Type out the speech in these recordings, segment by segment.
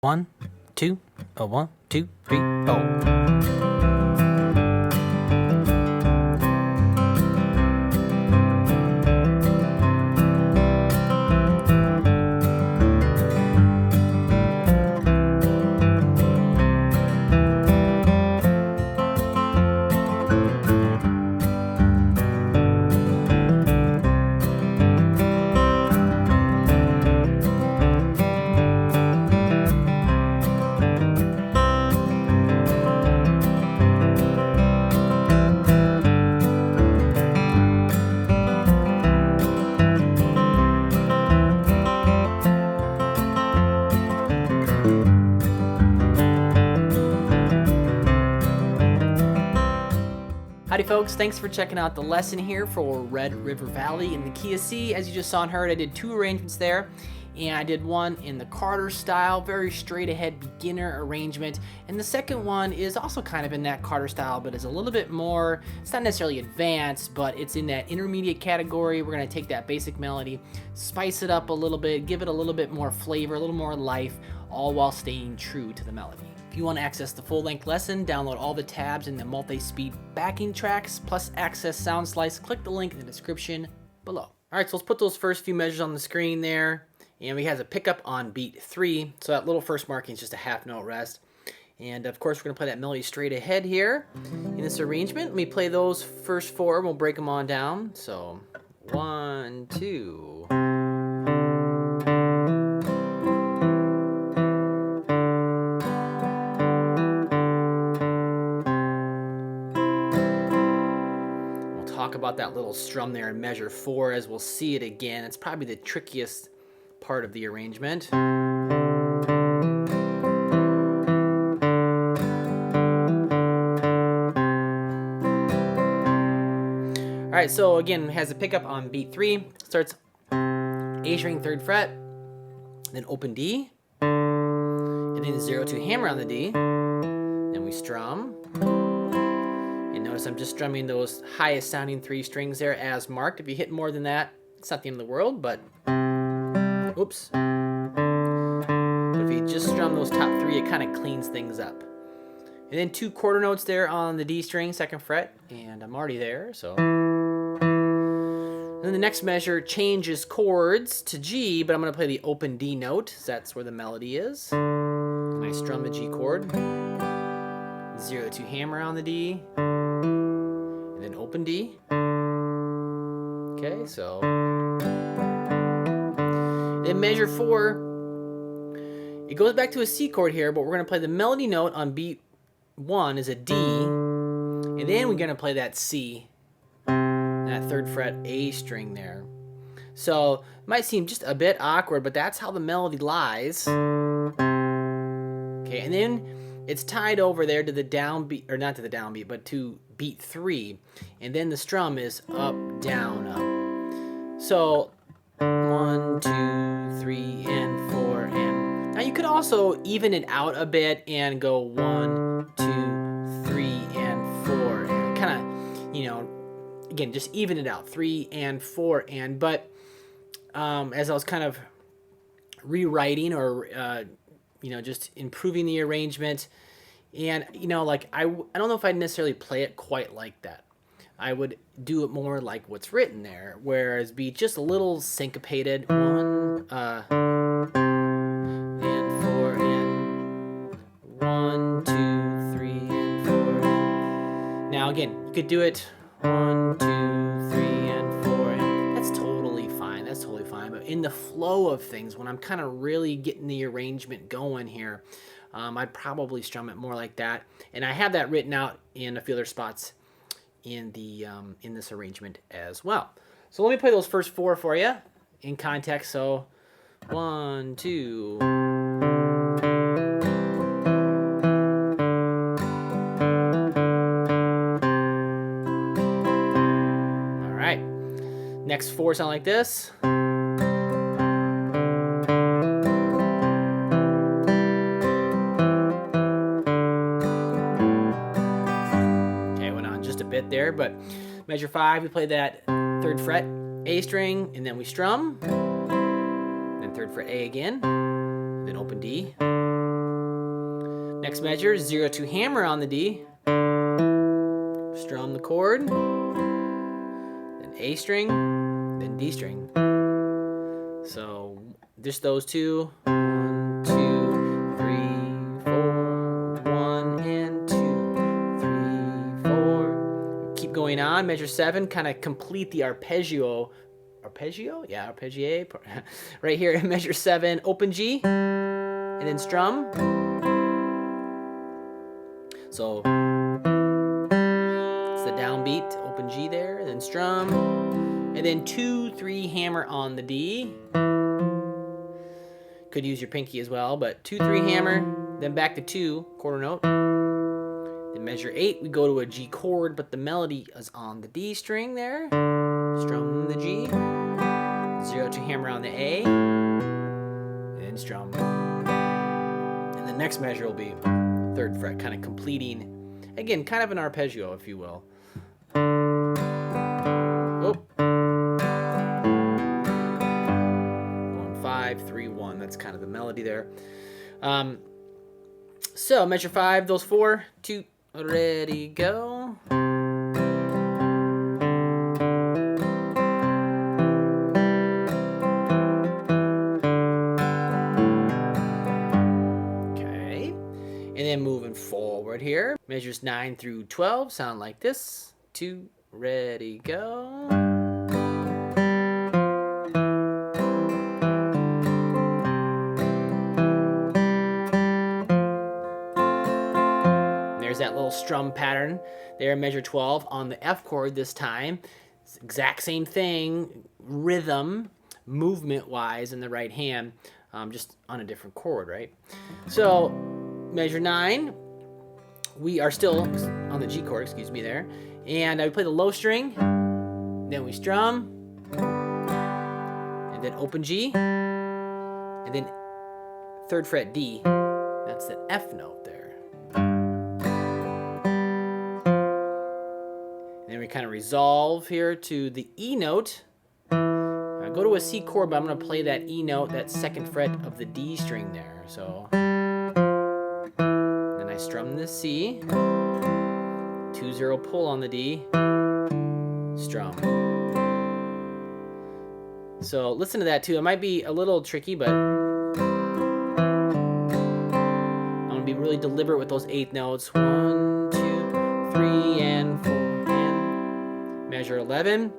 1, 2, 1, 2, 3, oh. Howdy folks, thanks for checking out the lesson here for Red River Valley in the key of C. As you just saw and heard, I did 2 arrangements there, and I did one in the Carter style, very straight ahead beginner arrangement, and the second one is also kind of in that Carter style, but is a little bit more, it's not necessarily advanced, but it's in that intermediate category. We're going to take that basic melody, spice it up a little bit, give it a little bit more flavor, a little more life, all while staying true to the melody. If you want to access the full-length lesson, download all the tabs in the multi-speed backing tracks, plus access Sound Slice, click the link in the description below. All right, so let's put those first few measures on the screen there. And we have a pickup on beat 3, so that little first marking is just a half note rest. And of course, we're gonna play that melody straight ahead here in this arrangement. Let me play those first 4, and we'll break them on down. So 1, 2. Talk about that little strum there in measure 4 as we'll see it again. It's probably the trickiest part of the arrangement. All right, so again, it has a pickup on beat 3. Starts A string 3rd fret, then open D, and then 0-2 hammer on the D. Then we strum. And notice I'm just strumming those highest sounding 3 strings there as marked. If you hit more than that, it's not the end of the world, but oops. But if you just strum those top 3, it kind of cleans things up. And then 2 quarter notes there on the D string, 2nd fret, and I'm already there, so. Then the next measure changes chords to G, but I'm going to play the open D note, so that's where the melody is. And I strum the G chord. 0-2 hammer on the D. And then open D. Okay, so. Then measure 4, it goes back to a C chord here, but we're going to play the melody note on beat 1 is a D, and then we're going to play that C, that 3rd fret A string there. So it might seem just a bit awkward, but that's how the melody lies. Okay, and then it's tied over there to the downbeat, or not to the downbeat, but to beat 3, and then the strum is up, down, up. So 1, 2, 3, and 4, and now you could also even it out a bit and go 1, 2, 3, and 4, and kind of, you know, again, just even it out, 3 and 4, and but as I was kind of rewriting or you know, just improving the arrangement. And, you know, like, I don't know if I'd necessarily play it quite like that. I would do it more like what's written there, whereas be just a little syncopated. 1, and 4, and 1, 2, 3, and 4. And now, again, you could do it 1, 2, 3, and 4, and that's totally fine. That's totally fine. But in the flow of things, when I'm kind of really getting the arrangement going here, I'd probably strum it more like that, and I have that written out in a few other spots in the in this arrangement as well. So let me play those first 4 for you in context. So 1, 2. All right, next 4 sound like this. Bit there, but measure 5, we play that 3rd fret A string, and then we strum, then 3rd fret A again, then open D, Next measure, 0 2 hammer on the D. Strum the chord. Then A string, then D string. So just those two. 1, 2, 3, 4. 1 and 2, 3, 4. Keep going on. Measure 7. Kind of complete the arpeggio. Arpeggio? Yeah, arpeggiate. Right here, measure 7. Open G, and then strum. So it's the downbeat. Open G there, and then strum, and then 2 3 hammer on the D. Could use your pinky as well, but 2 3 hammer, then back to 2 quarter note. Then measure 8, we go to a G chord, but the melody is on the D string there. Strum the G, 0 2 hammer on the A, and then strum. And the next measure will be 3rd fret, kind of completing, again, kind of an arpeggio, if you will. Oh. Going 5 3 1. That's kind of the melody there. So measure 5, those 4, 2, ready, go. Okay, and then moving forward here, measures 9 through 12 sound like this. 2, ready, go. There's that little strum pattern there, measure 12 on the F chord this time. It's exact same thing, rhythm, movement-wise in the right hand, just on a different chord, right? So measure 9, we are still on the G chord, excuse me there, and I play the low string, then we strum, and then open G, and then 3rd fret D. That's the F note there. And then we kind of resolve here to the E note. I go to a C chord, but I'm going to play that E note, that 2nd fret of the D string there. So then I strum the C, 2 0 pull on the D, strum. So listen to that too. It might be a little tricky, but I'm going to be really deliberate with those 8th notes. 1 2 3 and 4. Measure 11,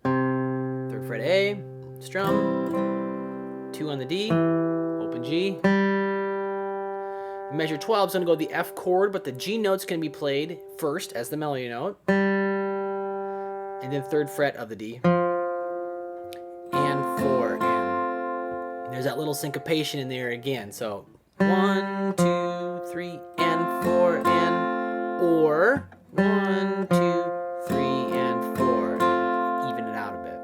3rd fret A, strum, 2 on the D, open G. Measure 12 is going to go to the F chord, but the G note's going to be played first as the melody note, and then 3rd fret of the D, and 4, and there's that little syncopation in there again. So 1 2 3 and 4 and, or 1 2 3 and 4, even it out a bit.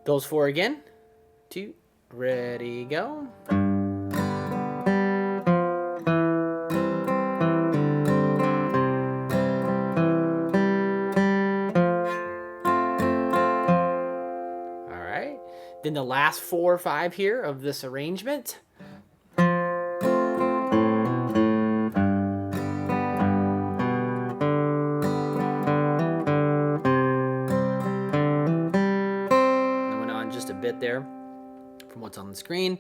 Those 4 again. 2, ready, go. All right. Then the last 4 or 5 here of this arrangement. Bit there from what's on the screen,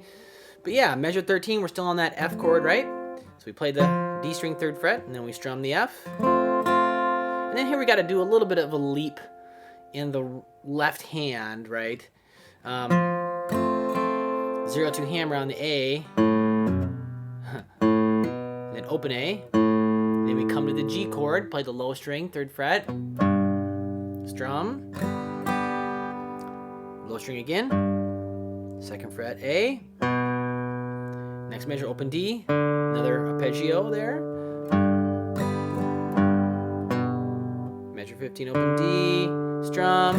but yeah, measure 13, we're still on that F chord, right? So we play the D string 3rd fret, and then we strum the F, and then here we got to do a little bit of a leap in the left hand, right? 0 2 hammer on the A, then open A, then we come to the G chord, play the low string 3rd fret, strum, low string again, 2nd fret A, next measure open D, another arpeggio there, measure 15 open D, strum,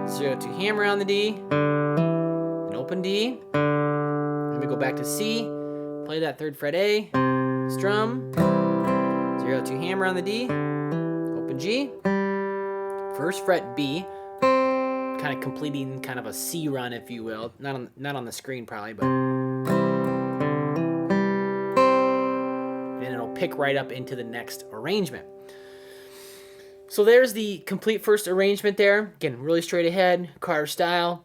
0 2 hammer on the D, and open D, then we go back to C, play that 3rd fret A, strum, 0 2 hammer on the D, open G, 1st fret B, kind of completing kind of a C run, if you will. Not on the screen probably, but pick right up into the next arrangement. So there's the complete first arrangement there. Again, really straight ahead, Carter style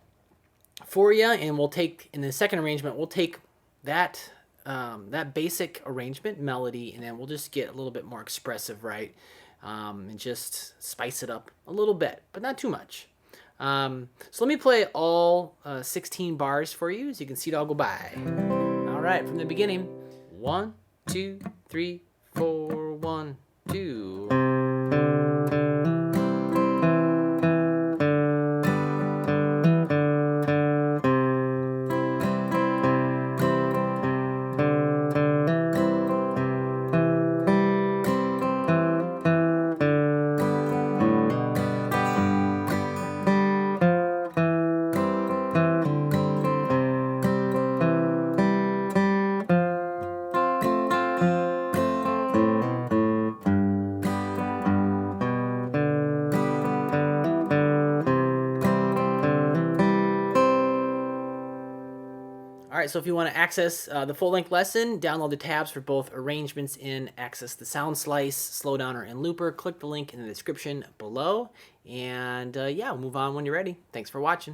for you. And we'll take, in the second arrangement, we'll take that that basic arrangement melody, and then we'll just get a little bit more expressive, right? And just spice it up a little bit, but not too much. So let me play all 16 bars for you, so you can see it all go by. All right, from the beginning. 1, 2, 3, 4, 1, 2. All right, so if you want to access the full-length lesson, download the tabs for both arrangements in Access the Sound Slice, Slowdowner, and Looper. Click the link in the description below. And yeah, we'll move on when you're ready. Thanks for watching.